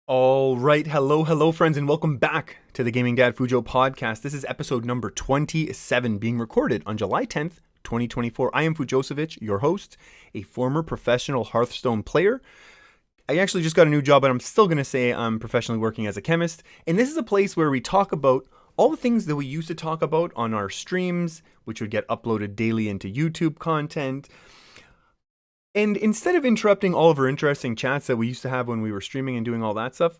All right, hello, friends, and welcome back to the Gaming Dad Fujo Podcast. This is episode number 27, being recorded on July 10th, 2024. I am Fujosevich, your host, a former professional Hearthstone player. I actually just got a new job, but I'm still going to say I'm professionally working as a chemist. And this is a place where we talk about all the things that we used to talk about on our streams, which would get uploaded daily into YouTube content. And instead of interrupting all of our interesting chats that we used to have when we were streaming and doing all that stuff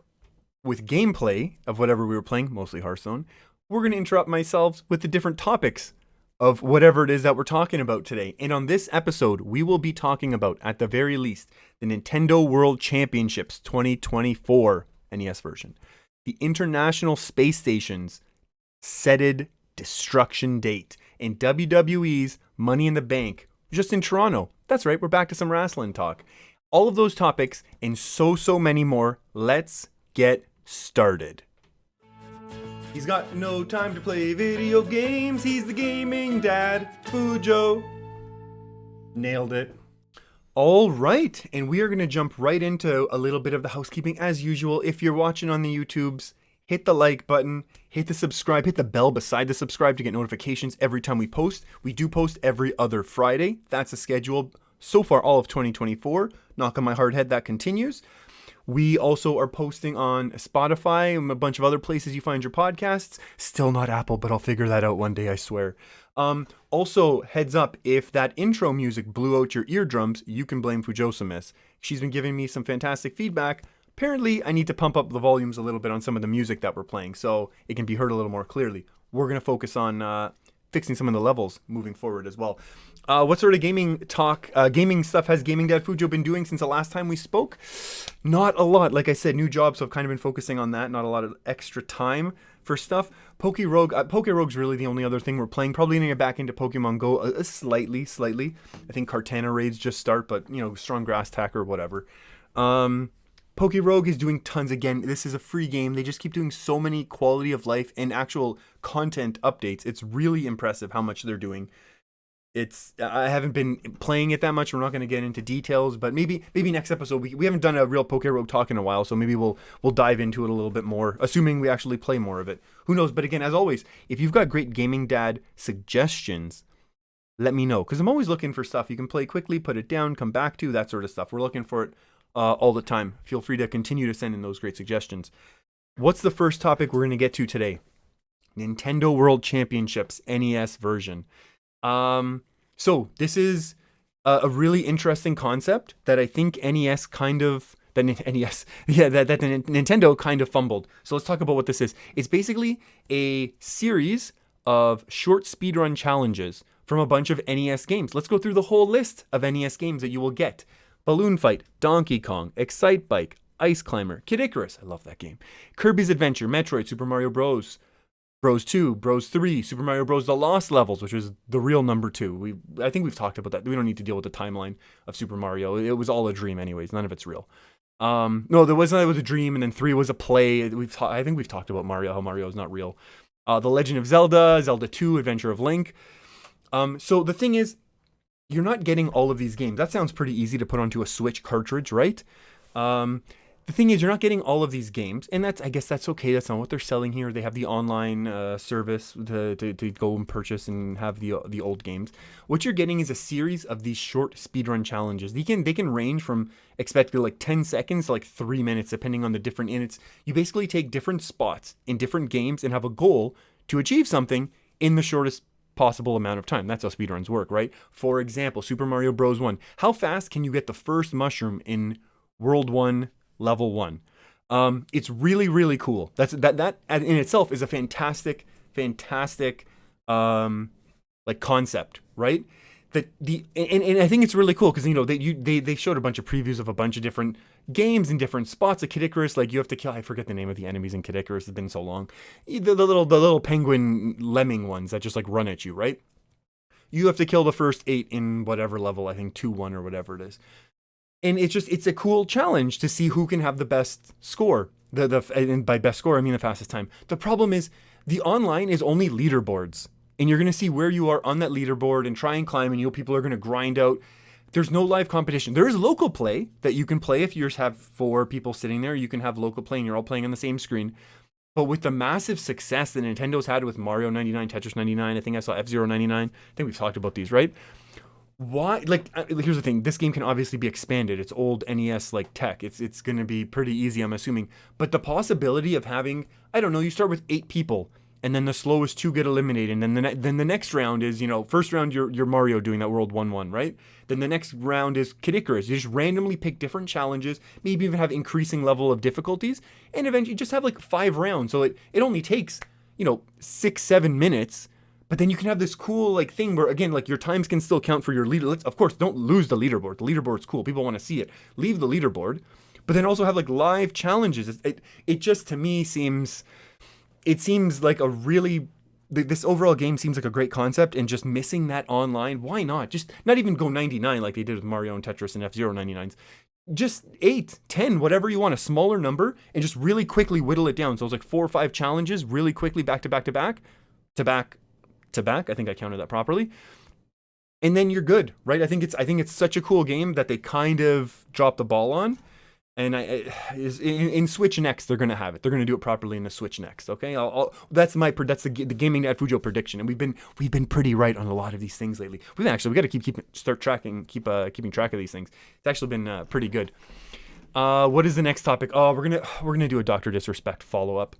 with gameplay of whatever we were playing, mostly Hearthstone, we're going to interrupt myself with the different topics of whatever it is that we're talking about today. And on this episode, we will be talking about, at the very least, the Nintendo World Championships 2024 NES version, the International Space Station's setted destruction date, and WWE's Money in the Bank just in Toronto. That's right, we're back to some wrestling talk. All of those topics and so many more. Let's get started. He's got no time to play video games. He's the Gaming Dad Fujo. Nailed it. All right, and we are going to jump right into a little bit of the housekeeping as usual. If you're watching on the YouTubes, hit the like button, hit the subscribe, hit the bell beside the subscribe to get notifications every time we post. We do post every other Friday. That's the schedule so far all of 2024. Knock on my hard head, that continues. We also are posting on Spotify and a bunch of other places you find your podcasts. Still not Apple, but I'll figure that out one day, I swear. Also, heads up, if that intro music blew out your eardrums, you can blame Fujosimis. She's been giving me some fantastic feedback. Apparently, I need to pump up the volumes a little bit on some of the music that we're playing so it can be heard a little more clearly. We're going to focus on fixing some of the levels moving forward as well. What sort of gaming stuff has Gaming Dad Fujo been doing since the last time we spoke? Not a lot. Like I said, new job, so I've kind of been focusing on that. Not a lot of extra time for stuff. Pokerogue's really the only other thing we're playing. Probably going to get back into Pokemon Go slightly. I think Kartana raids just start, but, strong grass tacker, whatever. Pokerogue is doing tons again. This is a free game. They just keep doing so many quality of life and actual content updates. It's really impressive how much they're doing. I haven't been playing it that much. We're not going to get into details, but maybe next episode we haven't done a real Pokerogue talk in a while, so maybe we'll dive into it a little bit more, assuming we actually play more of it. Who knows? But again, as always, if you've got great Gaming Dad suggestions, let me know, because I'm always looking for stuff you can play quickly, put it down, come back to, that sort of stuff. We're looking for it all the time. Feel free to continue to send in those great suggestions. What's the first topic we're going to get to today? Nintendo World Championships NES version. So this is a really interesting concept that I think Nintendo kind of fumbled. So let's talk about what this is. It's basically a series of short speedrun challenges from a bunch of NES games. Let's go through the whole list of NES games that you will get. Balloon Fight, Donkey Kong, Excite Bike, Ice Climber, Kid Icarus, I love that game, Kirby's Adventure, Metroid, Super Mario Bros. Bros 2, Bros 3, Super Mario Bros. The Lost Levels, which was the real number 2. I think we've talked about that. We don't need to deal with the timeline of Super Mario. It was all a dream anyways. None of it's real. No, it was a dream, and then 3 was a play. I think we've talked about Mario, how Mario is not real. The Legend of Zelda, Zelda 2, Adventure of Link. So the thing is, you're not getting all of these games. That sounds pretty easy to put onto a Switch cartridge, right? The thing is, you're not getting all of these games, and I guess that's okay. That's not what they're selling here. They have the online service to go and purchase and have the old games. What you're getting is a series of these short speedrun challenges. They can range from expected like 10 seconds to like 3 minutes, depending on the different units. You basically take different spots in different games and have a goal to achieve something in the shortest possible amount of time. That's how speedruns work, right? For example, Super Mario Bros. 1. How fast can you get the first mushroom in World 1, Level 1? It's really, really cool. That in itself is a fantastic like concept, right? And I think it's really cool because they showed a bunch of previews of a bunch of different games in different spots. Like Kid Icarus, like you have to kill. I forget the name of the enemies in Kid Icarus. It's been so long. The little penguin lemming ones that just like run at you, right? You have to kill the first 8 in whatever level. I think 2-1 or whatever it is. And it's a cool challenge to see who can have the best score. And by best score, I mean the fastest time. The problem is the online is only leaderboards. And you're going to see where you are on that leaderboard and try and climb. And people are going to grind out there's no live competition. There is local play that you can play if you just have 4 people sitting there. You can have local play and you're all playing on the same screen. But with the massive success that Nintendo's had with Mario 99, Tetris 99, I think I saw F-Zero 99. I think we've talked about these, right? Why? Like, here's the thing. This game can obviously be expanded. It's old NES like tech. It's going to be pretty easy, I'm assuming. But the possibility of having, I don't know, you start with 8 people, and then the slowest 2 get eliminated, and then the next round is, first round you're Mario doing that world 1-1, right? Then the next round is Kid Icarus. You just randomly pick different challenges, maybe even have increasing level of difficulties, and eventually just have like 5 rounds. So it only takes 6-7 minutes. But then you can have this cool like thing where, again, like your times can still count for your leader. Of course, don't lose the leaderboard. The leaderboard's cool. People want to see it. Leave the leaderboard. But then also have like live challenges. It just, to me, seems like a really, this overall game seems like a great concept, and just missing that online. Why not? Just not even go 99 like they did with Mario and Tetris and F-Zero 99s. Just 8, 10, whatever you want, a smaller number, and just really quickly whittle it down. So it's like 4 or 5 challenges really quickly back to back to back to back. I think I counted that properly, and then you're good, right? I think it's such a cool game that they kind of dropped the ball on, and in Switch Next they're gonna have it. They're gonna do it properly in the Switch Next. Okay, that's the Gaming Dad Fujo prediction, and we've been pretty right on a lot of these things lately. We got to keeping track of these things. It's actually been pretty good. What is the next topic? Oh, we're gonna do a Dr. Disrespect follow up.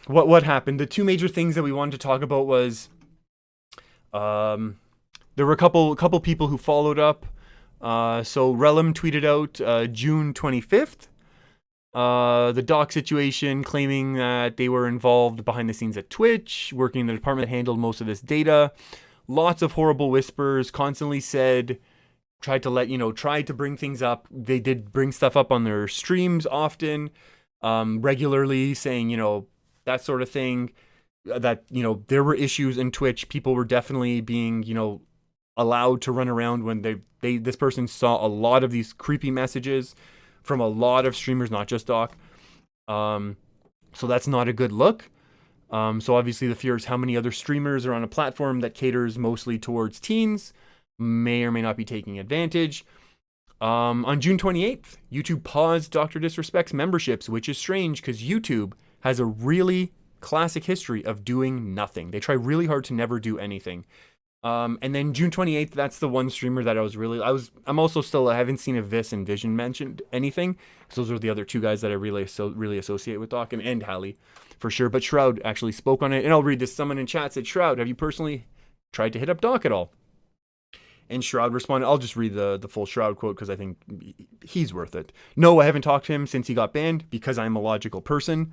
What happened? The 2 major things that we wanted to talk about was, there were a couple people who followed up. So Relum tweeted out June 25th, the doc situation, claiming that they were involved behind the scenes at Twitch, working in the department that handled most of this data. Lots of horrible whispers, constantly said, tried to bring things up. They did bring stuff up on their streams often, regularly, saying, that sort of thing, that, there were issues in Twitch. People were definitely being, allowed to run around when this person saw a lot of these creepy messages from a lot of streamers, not just Doc. So that's not a good look. So obviously the fear is how many other streamers are on a platform that caters mostly towards teens, may or may not be taking advantage. On June 28th, YouTube paused Dr. Disrespect's memberships, which is strange because YouTube has a really classic history of doing nothing. They try really hard to never do anything. And then June 28th, that's the one streamer that I'm also still, I haven't seen if Vis and Vision mentioned anything. So those are the other 2 guys that I really associate with Doc, and Hallie for sure. But Shroud actually spoke on it, and I'll read this. Someone in chat said, Shroud, have you personally tried to hit up Doc at all? And Shroud responded, I'll just read the full Shroud quote because I think he's worth it. No, I haven't talked to him since he got banned because I'm a logical person.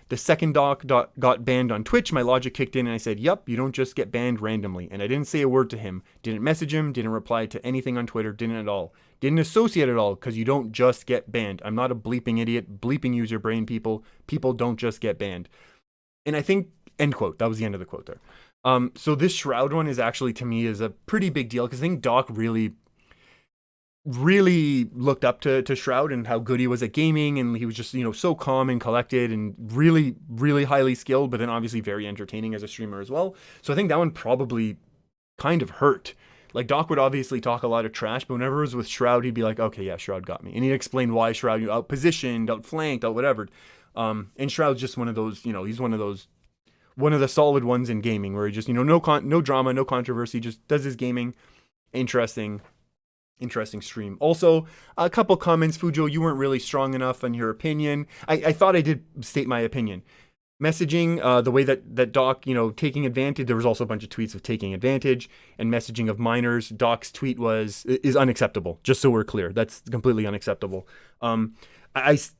The second Doc got banned on Twitch, my logic kicked in and I said, yup, you don't just get banned randomly. And I didn't say a word to him, didn't message him, didn't reply to anything on Twitter, didn't at all. Didn't associate at all, because you don't just get banned. I'm not a bleeping idiot. Bleeping use your brain, people. People don't just get banned. And I think, end quote, that was the end of the quote there. So this Shroud one is actually, to me, is a pretty big deal, because I think Doc really looked up to Shroud and how good he was at gaming, and he was just, so calm and collected and really, really highly skilled, but then obviously very entertaining as a streamer as well. So I think that one probably kind of hurt. Like, Doc would obviously talk a lot of trash, but whenever it was with Shroud, he'd be like, okay, yeah, Shroud got me. And he'd explain why Shroud, out-positioned, out-flanked, out-whatever. And Shroud's just one of those, he's one of the solid ones in gaming where he just, no drama, no controversy, just does his gaming. Interesting stream. Also, a couple comments. Fujo, you weren't really strong enough on your opinion. I thought I did state my opinion. Messaging, the way that Doc, taking advantage, there was also a bunch of tweets of taking advantage and messaging of minors. Doc's tweet is unacceptable, just so we're clear. That's completely unacceptable.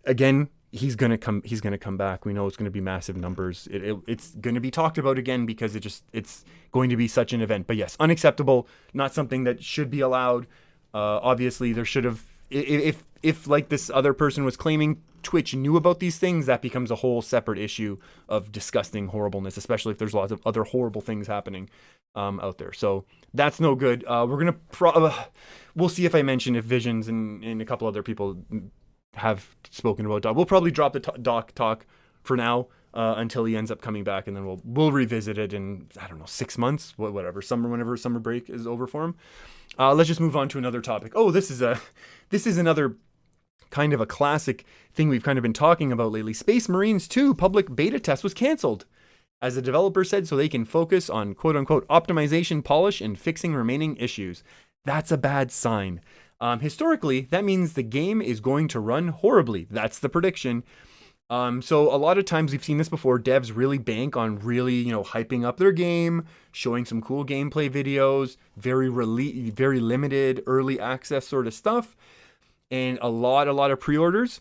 Again, he's gonna come back. We know it's gonna be massive numbers. It's gonna be talked about again because it's going to be such an event. But yes, unacceptable, not something that should be allowed. Obviously there should have, if like this other person was claiming Twitch knew about these things, that becomes a whole separate issue of disgusting horribleness, especially if there's lots of other horrible things happening out there. So that's no good. We'll see if I mention if Visions and a couple other people have spoken about Doc. We'll probably drop the Doc talk for now. until he ends up coming back, and then we'll revisit it in, I don't know, 6 months, whatever, whenever summer break is over for him. Let's just move on to another topic. Oh, this is another kind of a classic thing we've kind of been talking about lately. Space Marines 2 public beta test was canceled, as the developer said, so they can focus on quote unquote optimization, polish, and fixing remaining issues. That's a bad sign. Historically, that means the game is going to run horribly. That's the prediction. So a lot of times we've seen this before. Devs really bank on really, hyping up their game, showing some cool gameplay videos, very limited early access sort of stuff, and a lot of pre-orders.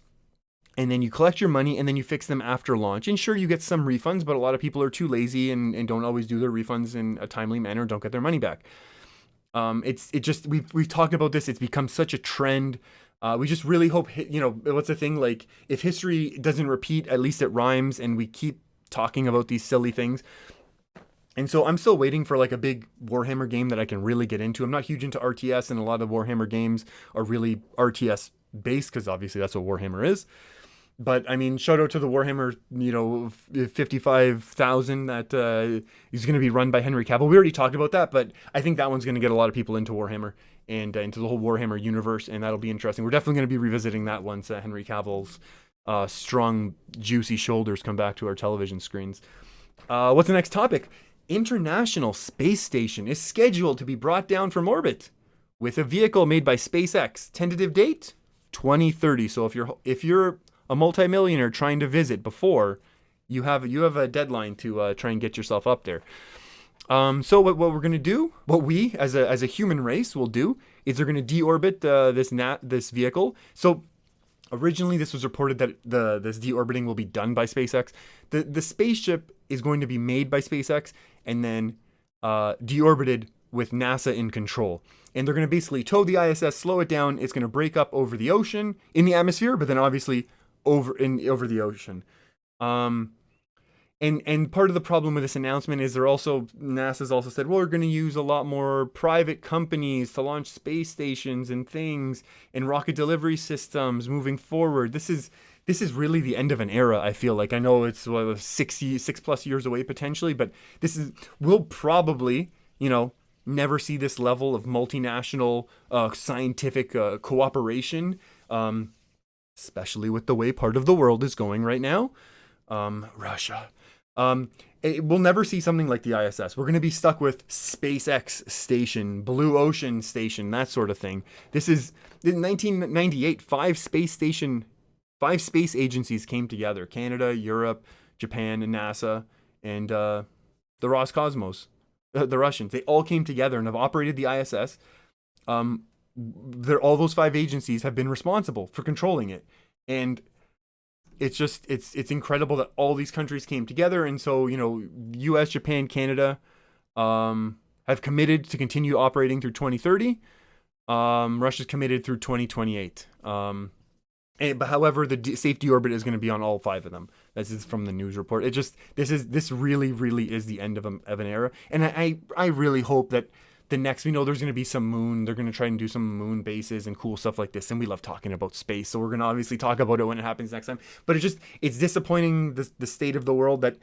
And then you collect your money, and then you fix them after launch. And sure, you get some refunds, but a lot of people are too lazy and don't always do their refunds in a timely manner and don't get their money back. We've talked about this. It's become such a trend. We just really hope, what's the thing? Like, if history doesn't repeat, at least it rhymes, and we keep talking about these silly things. And so I'm still waiting for like a big Warhammer game that I can really get into. I'm not huge into RTS, and a lot of Warhammer games are really RTS based, because obviously that's what Warhammer is. But I mean, shout out to the Warhammer, 55,000 that is going to be run by Henry Cavill. We already talked about that, but I think that one's going to get a lot of people into Warhammer and into the whole Warhammer universe, and that'll be interesting. We're definitely going to be revisiting that once Henry Cavill's strong, juicy shoulders come back to our television screens. What's the next topic? International Space Station is scheduled to be brought down from orbit with a vehicle made by SpaceX. Tentative date 2030. So if you're a multimillionaire trying to visit before, you have a deadline to try and get yourself up there. So what we're gonna do, what we as a human race will do, is they're gonna deorbit this vehicle. So originally this was reported that this deorbiting will be done by SpaceX. The spaceship is going to be made by SpaceX and then deorbited with NASA in control. And they're going to basically tow the ISS, slow it down. It's going to break up over the ocean, in the atmosphere, but then obviously over the ocean. And part of the problem with this announcement is NASA's also said, well, we're going to use a lot more private companies to launch space stations and things and rocket delivery systems moving forward. This is really the end of an era, I feel like. I know it's 6+ years away potentially, but we'll probably, never see this level of multinational scientific cooperation, especially with the way part of the world is going right now. Russia. We'll never see something like the ISS. We're going to be stuck with SpaceX station, Blue Ocean station, that sort of thing. This is in 1998, five space agencies came together: Canada, Europe, Japan, and NASA, and the Roscosmos. The Russians, they all came together and have operated the ISS. All those five agencies have been responsible for controlling it, and it's incredible that all these countries came together. And so, U.S., Japan, Canada have committed to continue operating through 2030. Russia's committed through 2028. But however, the safety orbit is going to be on all five of them. This is from the news report. This really, really is the end of an era. And I really hope that the next, there's going to be some moon. They're going to try and do some moon bases and cool stuff like this. And we love talking about space, so we're going to obviously talk about it when it happens next time. But it's disappointing, the state of the world, that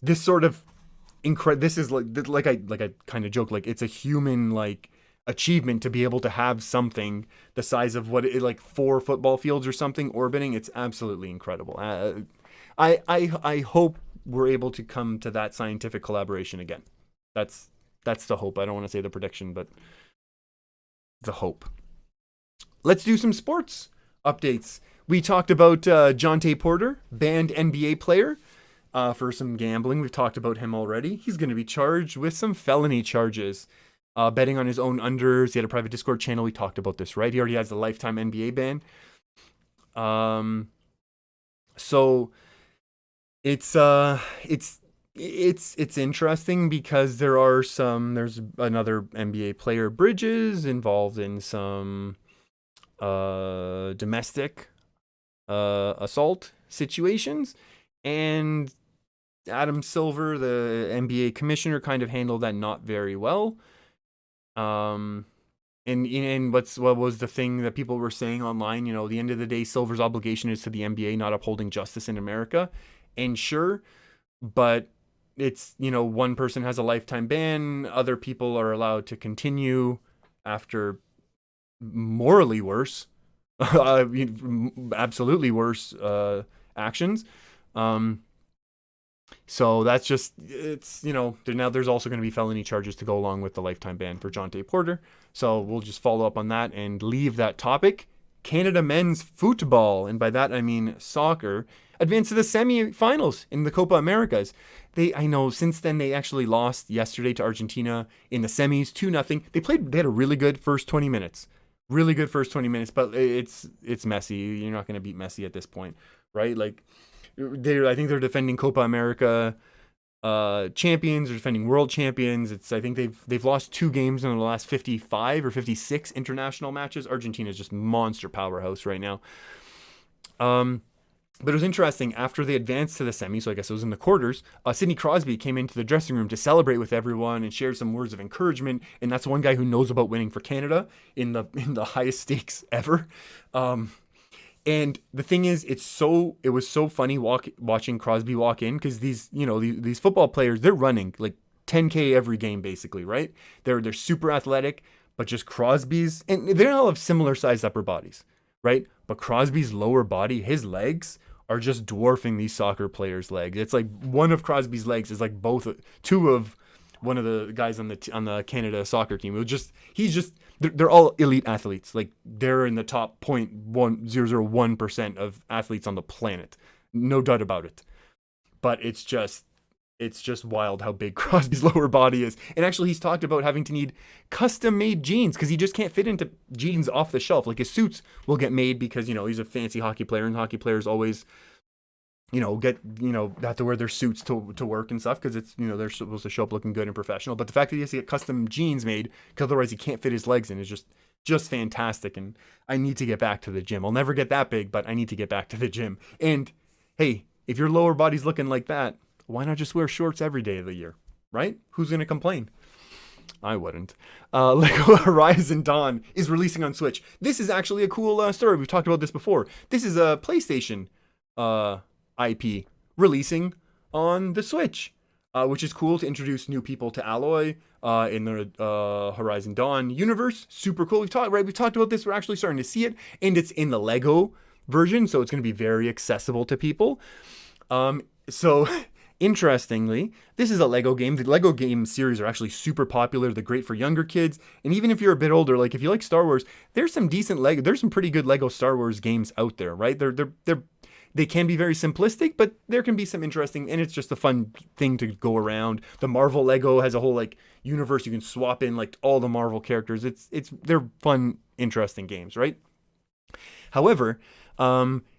this sort of this is like I kind of joke, like it's a human achievement to be able to have something the size of 4 football fields or something orbiting. It's absolutely incredible. I hope we're able to come to that scientific collaboration again. That's the hope. I don't want to say the prediction, but the hope. Let's do some sports updates. We talked about Jonte Porter, banned NBA player for some gambling. We've talked about him already. He's going to be charged with some felony charges. Betting on his own unders. He had a private Discord channel. We talked about this, right? He already has a lifetime NBA ban. So it's interesting because there's another NBA player, Bridges, involved in some domestic assault situations, and Adam Silver, the NBA commissioner, kind of handled that not very well. And what was the thing that people were saying online? The end of the day, Silver's obligation is to the NBA, not upholding justice in America. And sure, but it's, one person has a lifetime ban, other people are allowed to continue after morally worse, absolutely worse actions. Um, so that's just, it's, now there's also going to be felony charges to go along with the lifetime ban for Jonte Porter. So we'll just follow up on that and leave that topic. Canada men's football, and by that I mean soccer, advanced to the semi-finals in the Copa Americas. I know since then they actually lost yesterday to Argentina in the semis 2-0. They had a really good first 20 minutes. Really good first 20 minutes, but it's Messi. You're not going to beat Messi at this point, right? Like I think they're defending Copa America champions, or defending world champions. I think they've lost 2 games in the last 55 or 56 international matches. Argentina's just monster powerhouse right now. But it was interesting, after they advanced to the semi, so I guess it was in the quarters, Sidney Crosby came into the dressing room to celebrate with everyone and share some words of encouragement. And that's one guy who knows about winning for Canada in the highest stakes ever. And the thing is, it was so funny watching Crosby walk in, because these football players, they're running like 10K every game basically, right? They're super athletic, but just Crosby's, and they all have similar sized upper bodies, right? But Crosby's lower body, his legs are just dwarfing these soccer players' legs. It's like one of Crosby's legs is like two of one of the guys on the Canada soccer team. They're all elite athletes. Like they're in the top 0.1001% of athletes on the planet. No doubt about it. But it's just wild how big Crosby's lower body is. And actually, he's talked about having to need custom-made jeans because he just can't fit into jeans off the shelf. Like his suits will get made because, he's a fancy hockey player, and hockey players always, have to wear their suits to work and stuff because it's, they're supposed to show up looking good and professional. But the fact that he has to get custom jeans made because otherwise he can't fit his legs in is just fantastic. And I need to get back to the gym. I'll never get that big, but I need to get back to the gym. And hey, if your lower body's looking like that, why not just wear shorts every day of the year, right? Who's going to complain? I wouldn't. Lego Horizon Dawn is releasing on Switch. This is actually a cool story. We've talked about this before. This is a PlayStation IP releasing on the Switch, which is cool to introduce new people to Alloy in the Horizon Dawn universe. Super cool. We've talked about this. We're actually starting to see it, and it's in the Lego version, so it's going to be very accessible to people. Interestingly, this is a Lego game. The Lego game series are actually super popular. They're great for younger kids. And even if you're a bit older, like if you like Star Wars, there's some pretty good Lego Star Wars games out there, right? They can be very simplistic, but there can be some interesting, and it's just a fun thing to go around. The Marvel Lego has a whole like universe you can swap in like all the Marvel characters. They're fun, interesting games, right? However,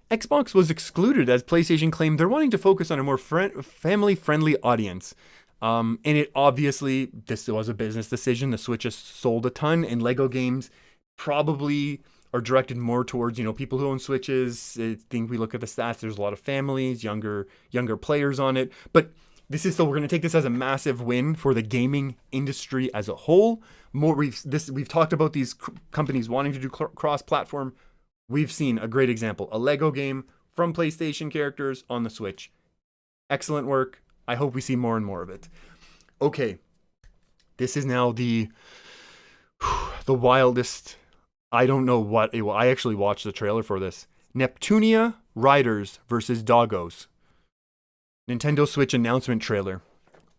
Xbox was excluded as PlayStation claimed they're wanting to focus on a more family-friendly audience. And it obviously, this was a business decision. The Switch has sold a ton, and Lego games probably are directed more towards, people who own Switches. I think we look at the stats, there's a lot of families, younger players on it. But we're going to take this as a massive win for the gaming industry as a whole. We've talked about these companies wanting to do cross-platform. We've seen a great example, a Lego game from PlayStation characters on the Switch. Excellent work. I hope we see more and more of it. Okay, this is now the wildest. I don't know what it was. I actually watched the trailer for this. Neptunia Riders versus Doggos. Nintendo Switch announcement trailer.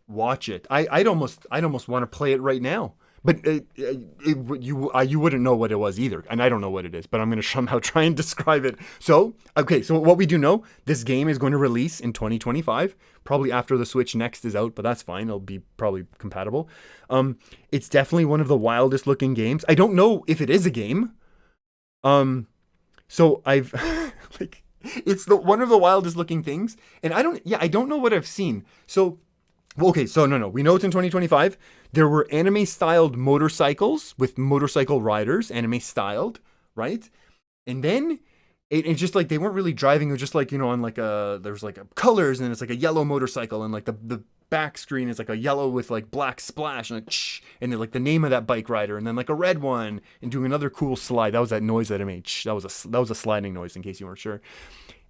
Watch it. I'd almost want to play it right now. But you wouldn't know what it was either, and I don't know what it is, but I'm going to somehow try and describe it. So what we do know, this game is going to release in 2025, probably after the Switch Next is out, but that's fine. It'll be probably compatible. It's definitely one of the wildest looking games. I don't know if it is a game. So I've it's one of the wildest looking things, and I don't know what I've seen. So. Okay, so no. We know it's in 2025. There were anime-styled motorcycles with motorcycle riders, anime-styled, right? And then it's just like they weren't really driving. It was just like, on like there's like colors, and it's like a yellow motorcycle, and like the back screen is like a yellow with like black splash, and and then like the name of that bike rider, and then like a red one, and doing another cool slide. That was that noise that I made. That was a sliding noise, in case you weren't sure.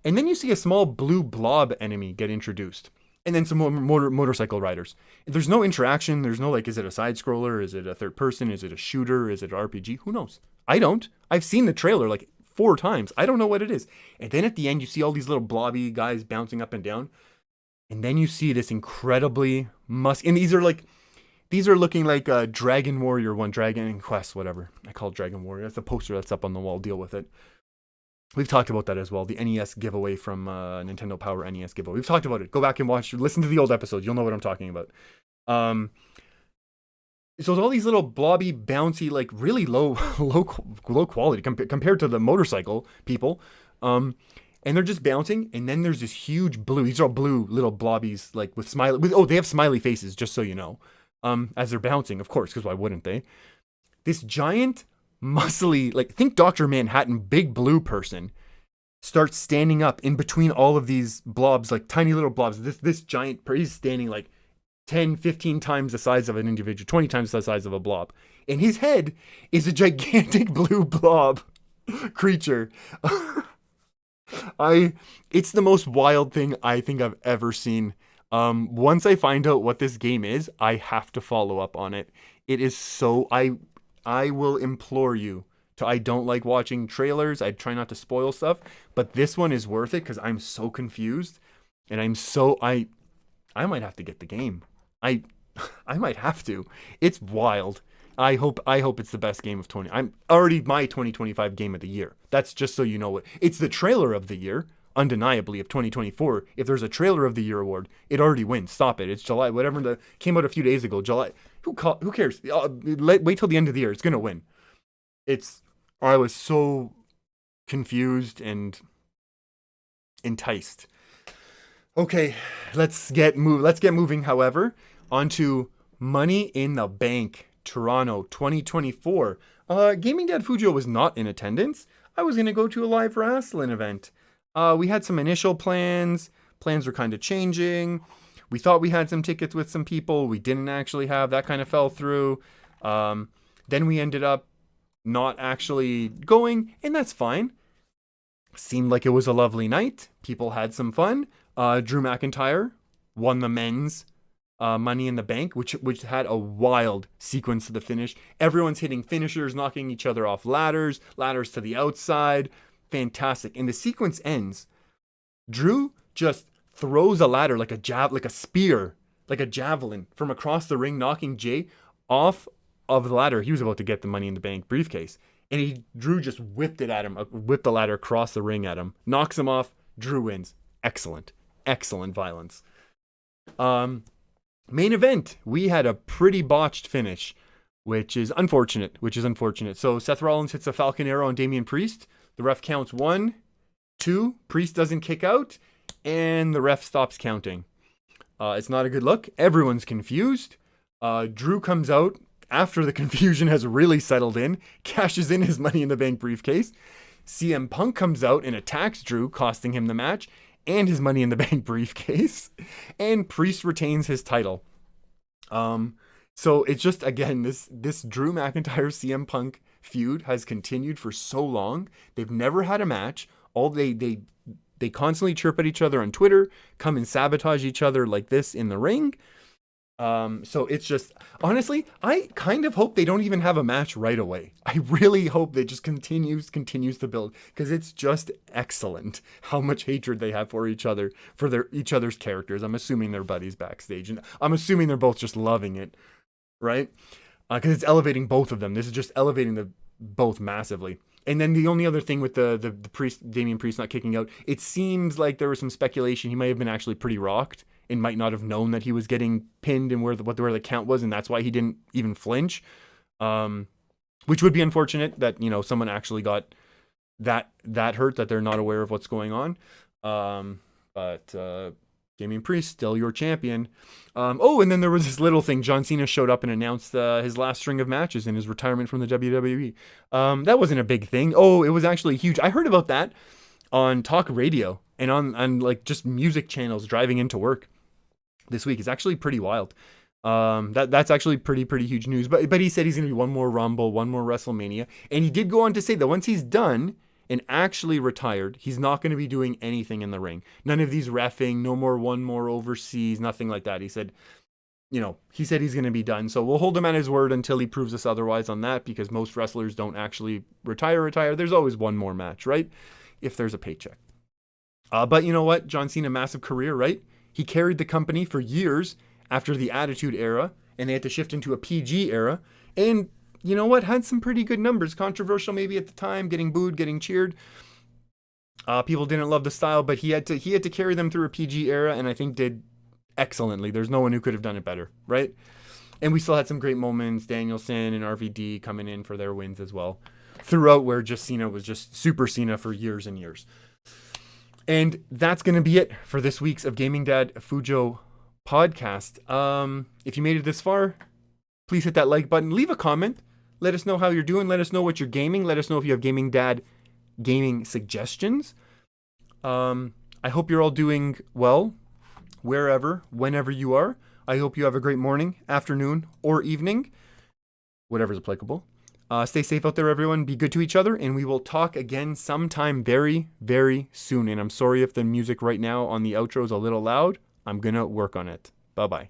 And then you see a small blue blob enemy get introduced. and then some motorcycle riders. There's no interaction. There's no like, is it a side scroller? Is it a third person? Is it a shooter? Is it an RPG? Who knows? I don't. I've seen the trailer like 4 times. I don't know what it is. And then at the end, you see all these little blobby guys bouncing up and down. And then you see this incredibly and these are looking like a Dragon Warrior 1, Dragon Quest, whatever. I call it Dragon Warrior. That's a poster that's up on the wall. Deal with it. We've talked about that as well. The NES giveaway from Nintendo Power NES giveaway. We've talked about it. Go back and listen to the old episodes. You'll know what I'm talking about. So it's all these little blobby, bouncy, like really low quality compared to the motorcycle people. And they're just bouncing. And then there's this huge blue. These are all blue little blobbies, like with smiley. They have smiley faces, just so you know. As they're bouncing, of course, because why wouldn't they? This giant, muscly, like think Dr. Manhattan, big blue person starts standing up in between all of these blobs, like tiny little blobs. This giant, he's standing like 10, 15 times the size of an individual, 20 times the size of a blob. And his head is a gigantic blue blob creature. It's the most wild thing I think I've ever seen. Once I find out what this game is, I have to follow up on it. It is so, I will implore you to, I don't like watching trailers. I try not to spoil stuff, but this one is worth it because I'm so confused and I might have to get the game. I might have to. It's wild. I hope it's the best game of I'm already my 2025 game of the year. That's just so you know. It's the trailer of the year, undeniably, of 2024. If there's a trailer of the year award, it already wins. Stop it. It's July, whatever came out a few days ago. July. Who cares? Wait till the end of the year. It's gonna win. I was so confused and enticed. Okay, let's get moving. However, onto Money in the Bank Toronto 2024. Gaming Dad Fujo was not in attendance. I was gonna go to a live wrestling event. We had some initial plans. Plans were kind of changing. We thought we had some tickets with some people. We didn't actually have. That kind of fell through. Then we ended up not actually going, and that's fine. Seemed like it was a lovely night. People had some fun. Drew McIntyre won the men's Money in the Bank, which had a wild sequence to the finish. Everyone's hitting finishers, knocking each other off ladders to the outside. Fantastic. And the sequence ends. Drew just throws a ladder like a spear, like a javelin from across the ring, knocking Jay off of the ladder. He was about to get the Money in the Bank briefcase. And Drew just whipped it at him, whipped the ladder across the ring at him, knocks him off. Drew wins. Excellent violence. Main event, we had a pretty botched finish, which is unfortunate. So Seth Rollins hits a Falcon Arrow on Damian Priest. The ref counts 1, 2. Priest doesn't kick out, and the ref stops counting. It's not a good look. Everyone's confused. Drew comes out after the confusion has really settled in, cashes in his Money in the Bank briefcase. CM Punk comes out and attacks Drew, costing him the match and his Money in the Bank briefcase. And Priest retains his title. So it's just, again, this Drew McIntyre CM Punk feud has continued for so long. They've never had a match. They constantly chirp at each other on Twitter, come and sabotage each other like this in the ring. So it's just, honestly, I kind of hope they don't even have a match right away. I really hope they just continues to build, because it's just excellent how much hatred they have for each other, for each other's characters. I'm assuming they're buddies backstage, and I'm assuming they're both just loving it, right? Because it's elevating both of them. This is just elevating the both massively. And then the only other thing with the Priest, Damian Priest not kicking out, it seems like there was some speculation he might have been actually pretty rocked and might not have known that he was getting pinned and where the count was, and that's why he didn't even flinch. Which would be unfortunate that, someone actually got that hurt, that they're not aware of what's going on. But Damian Priest, still your champion. And then there was this little thing. John Cena showed up and announced his last string of matches and his retirement from the WWE. That wasn't a big thing. It was actually huge. I heard about that on talk radio and on like just music channels driving into work this week. It's actually pretty wild. That's actually pretty huge news. But he said he's going to be one more Rumble, one more WrestleMania. And he did go on to say that once he's done and actually retired, he's not going to be doing anything in the ring. None of these reffing, no more one more overseas, nothing like that. He said he's going to be done. So we'll hold him at his word until he proves us otherwise on that, because most wrestlers don't actually retire. There's always one more match, right? If there's a paycheck. But you know what? John Cena, massive career, right? He carried the company for years after the Attitude Era, and they had to shift into a PG era. And you know what? Had some pretty good numbers. Controversial maybe at the time, getting booed, getting cheered. People didn't love the style, but he had to carry them through a PG era, and I think did excellently. There's no one who could have done it better, right? And we still had some great moments. Danielson and RVD coming in for their wins as well throughout, where just Cena was just Super Cena for years and years. And that's going to be it for this week's of Gaming Dad Fujo Podcast. If you made it this far, please hit that like button. Leave a comment. Let us know how you're doing. Let us know what you're gaming. Let us know if you have Gaming Dad gaming suggestions. I hope you're all doing well, wherever, whenever you are. I hope you have a great morning, afternoon, or evening, whatever's applicable. Stay safe out there, everyone. Be good to each other, and we will talk again sometime very, very soon. And I'm sorry if the music right now on the outro is a little loud. I'm going to work on it. Bye-bye.